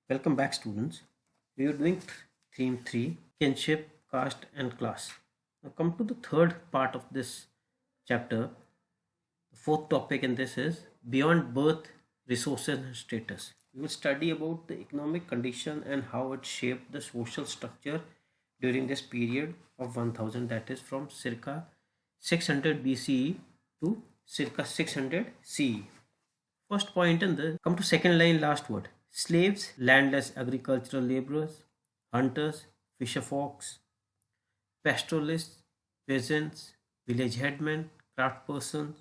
Welcome back, students. We are doing theme 3, Kinship, Caste and Class. Now come to the third part of this chapter. The fourth topic in this is Beyond Birth, Resources and Status. We will study about the economic condition and how it shaped the social structure during this period of 1000, that is from circa 600 BCE to circa 600 CE. First point in the come to second line, last word. Slaves, landless agricultural laborers, hunters, fisher folks, pastoralists, peasants, village headmen, craftspersons,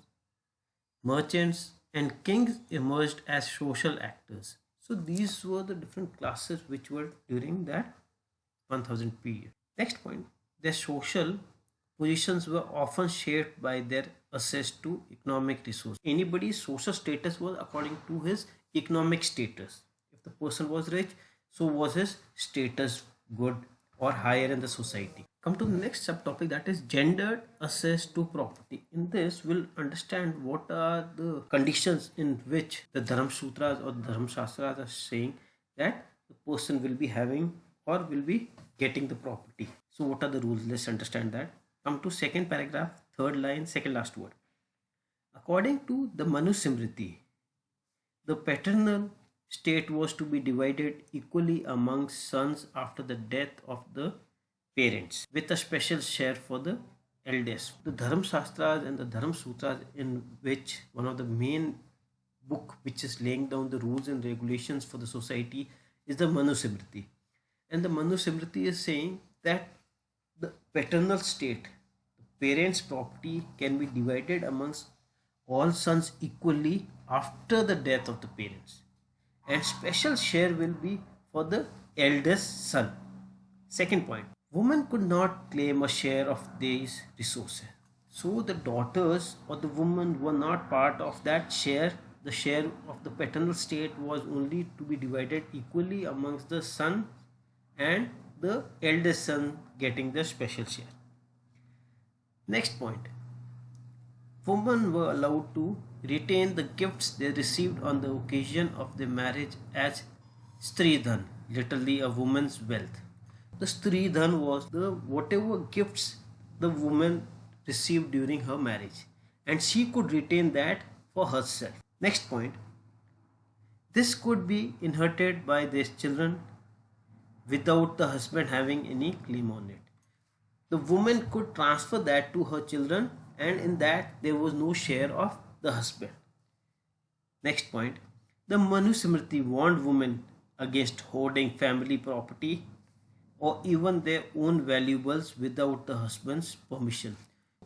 merchants, and kings emerged as social actors. So these were the different classes which were during that 1000 period. Next point, their social positions were often shaped by their access to economic resources. Anybody's social status was according to his economic status. If the person was rich, so was his status good or higher in the society. Come to the next subtopic, that is gendered access to property. In this, we'll understand what are the conditions in which the Dharma Sutras or Dharma Shastras are saying that the person will be having or will be getting the property. So what are the rules? Let's understand that. Come to second paragraph, third line, second last word. According to the Manu Simriti, the paternal state was to be divided equally among sons after the death of the parents, with a special share for the eldest. The Dharma Shastras and the Dharma Sutras, in which one of the main book which is laying down the rules and regulations for the society is the Manu Simriti. And the Manu Simriti is saying that the paternal state, the parents' property, can be divided amongst all sons equally after the death of the parents, and special share will be for the eldest son. Second point, women could not claim a share of these resources. So the daughters or the women were not part of that share. The share of the paternal state was only to be divided equally amongst the son and the eldest son getting the special share. Next point, women were allowed to retain the gifts they received on the occasion of their marriage as Stridhan, literally a woman's wealth. The Stridhan was the whatever gifts the woman received during her marriage, and she could retain that for herself. Next point, this could be inherited by their children without the husband having any claim on it. The woman could transfer that to her children, and in that there was no share of the husband. Next point, the Manu Simriti warned women against hoarding family property or even their own valuables without the husband's permission.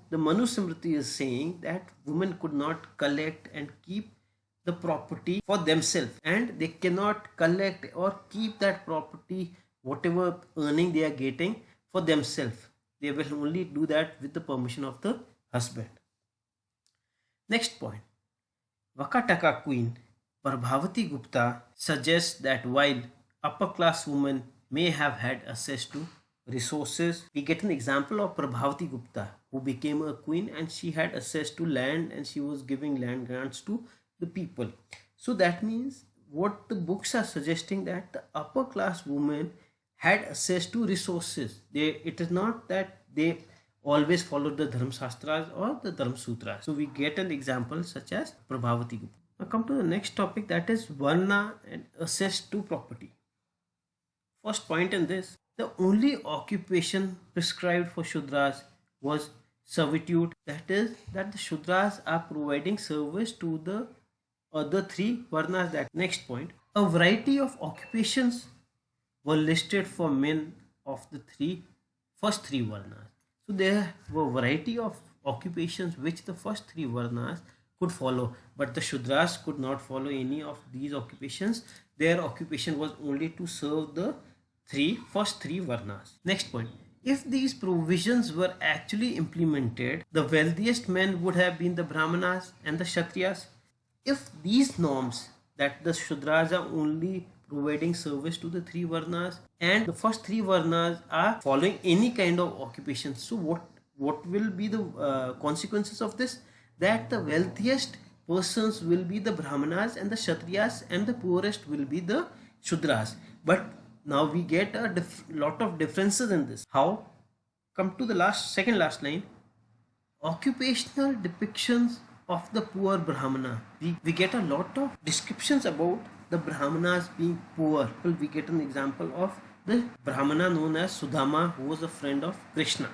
The Manu Simriti is saying that women could not collect and keep the property for themselves, and they cannot collect or keep that property, whatever earning they are getting, for themselves. They will only do that with the permission of the husband. Next point, Vakataka Queen Prabhavati Gupta suggests that while upper class women may have had access to resources, we get an example of Prabhavati Gupta, who became a queen and she had access to land and she was giving land grants to the people. So that means what the books are suggesting, that the upper class women had access to resources. It is not that they always followed the Dharma Shastras or the Dharma Sutras. So we get an example such as Prabhavati Gupta. Now come to the next topic, that is Varna and access to property. First point in this, the only occupation prescribed for Shudras was servitude. That is, that the Shudras are providing service to the other three Varnas. That next point, a variety of occupations were listed for men of the first three Varnas. So there were variety of occupations which the first three Varnas could follow, but the Shudras could not follow any of these occupations. Their occupation was only to serve the first three Varnas. Next point, if these provisions were actually implemented, the wealthiest men would have been the Brahmanas and the Kshatriyas. If these norms, that the Shudras are only providing service to the three Varnas and the first three Varnas are following any kind of occupation, so what will be the consequences of this? That the wealthiest persons will be the Brahmanas and the Kshatriyas, and the poorest will be the Shudras. But now we get a lot of differences in this. How? Come to the second last line. Occupational depictions of the poor Brahmana. We get a lot of descriptions about the Brahmanas being poor. We get an example of the Brahmana known as Sudama, who was a friend of Krishna.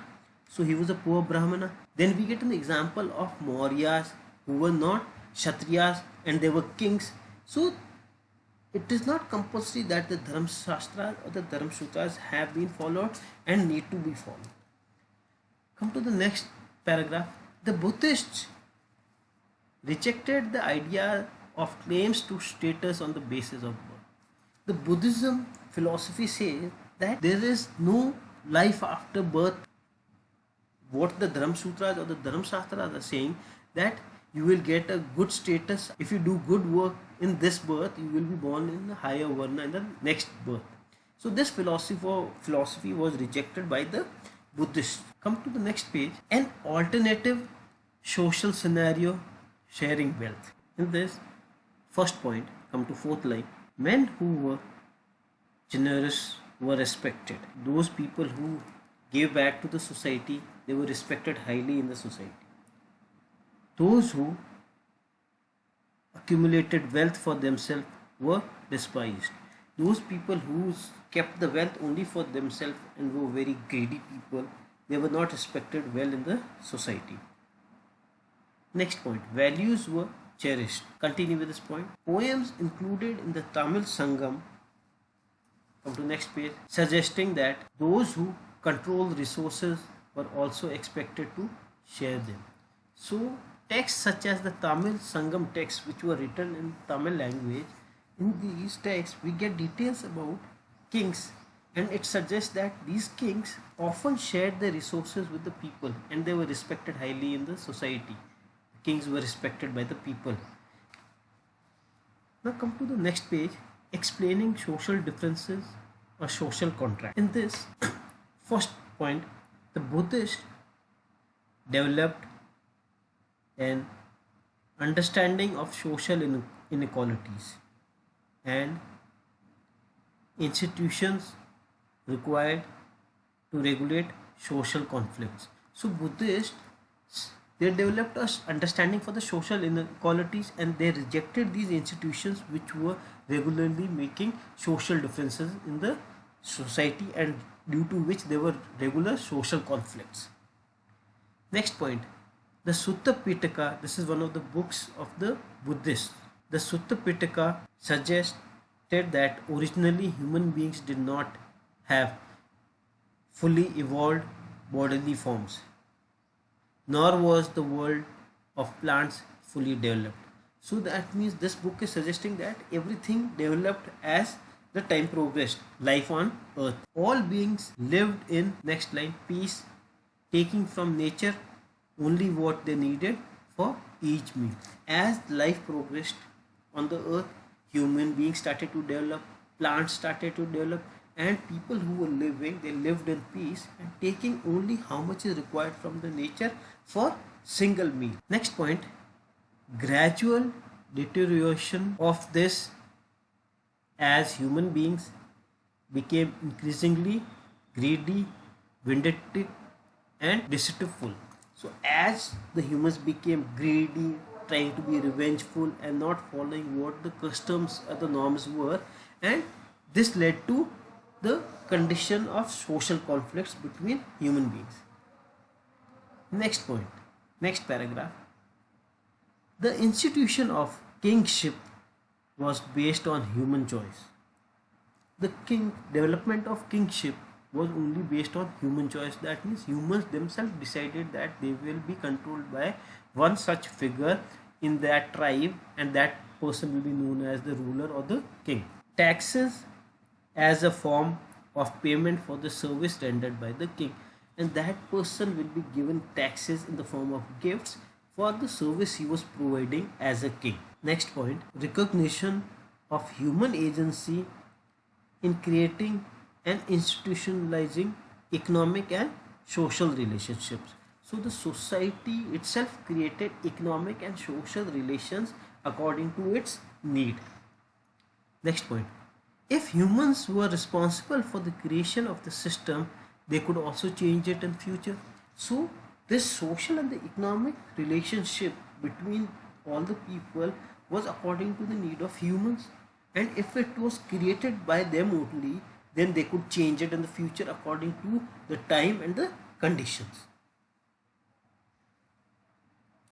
So he was a poor Brahmana. Then we get an example of Mauryas, who were not Kshatriyas and they were kings. So it is not compulsory that the Dharma Shastras or the Dharma Sutras have been followed and need to be followed. Come to the next paragraph. The Buddhists rejected the idea of claims to status on the basis of birth. The Buddhism philosophy says that there is no life after birth. What the Dharma Sutras or the Dharma Shastras are saying, that you will get a good status if you do good work in this birth, you will be born in a higher varna in the next birth. So this philosophy was rejected by the Buddhists. Come to the next page. An alternative social scenario, sharing wealth. In this first point, come to fourth line. Men who were generous were respected. Those people who gave back to the society, they were respected highly in the society. Those who accumulated wealth for themselves were despised. Those people who kept the wealth only for themselves and were very greedy people, they were not respected well in the society. Next point, values were cherished. Continue with this point. Poems included in the Tamil Sangam, come to next page, suggesting that those who control resources were also expected to share them. So texts such as the Tamil Sangam texts, which were written in Tamil language, in these texts we get details about kings, and it suggests that these kings often shared their resources with the people and they were respected highly in the society. Kings were respected by the people. Now come to the next page, explaining social differences or social contract. In this first point, the Buddhists developed an understanding of social inequalities and institutions required to regulate social conflicts. So Buddhists, they developed an understanding for the social inequalities and they rejected these institutions which were regularly making social differences in the society and due to which there were regular social conflicts. Next point, the Sutra Pitaka. This is one of the books of the Buddhists. The Sutra Pitaka suggested that originally human beings did not have fully evolved bodily forms, nor was the world of plants fully developed. So that means this book is suggesting that everything developed as the time progressed. Life on earth, all beings lived in, next line, peace, taking from nature only what they needed for each meal. As life progressed on the earth, human beings started to develop, plants started to develop, and people who were living, they lived in peace and taking only how much is required from the nature for single meal. Next point, gradual deterioration of this as human beings became increasingly greedy, vindictive and deceitful. So as the humans became greedy, trying to be revengeful and not following what the customs or the norms were, and this led to the condition of social conflicts between human beings. Next point, next paragraph. The institution of kingship was based on human choice. The development of kingship was only based on human choice. That means humans themselves decided that they will be controlled by one such figure in that tribe, and that person will be known as the ruler or the king. Taxes as a form of payment for the service rendered by the king, and that person will be given taxes in the form of gifts for the service he was providing as a king. Next point, recognition of human agency in creating and institutionalizing economic and social relationships. So the society itself created economic and social relations according to its need. Next point, If humans were responsible for the creation of the system, they could also change it in future. So this social and the economic relationship between all the people was according to the need of humans, and if it was created by them only, then they could change it in the future according to the time and the conditions.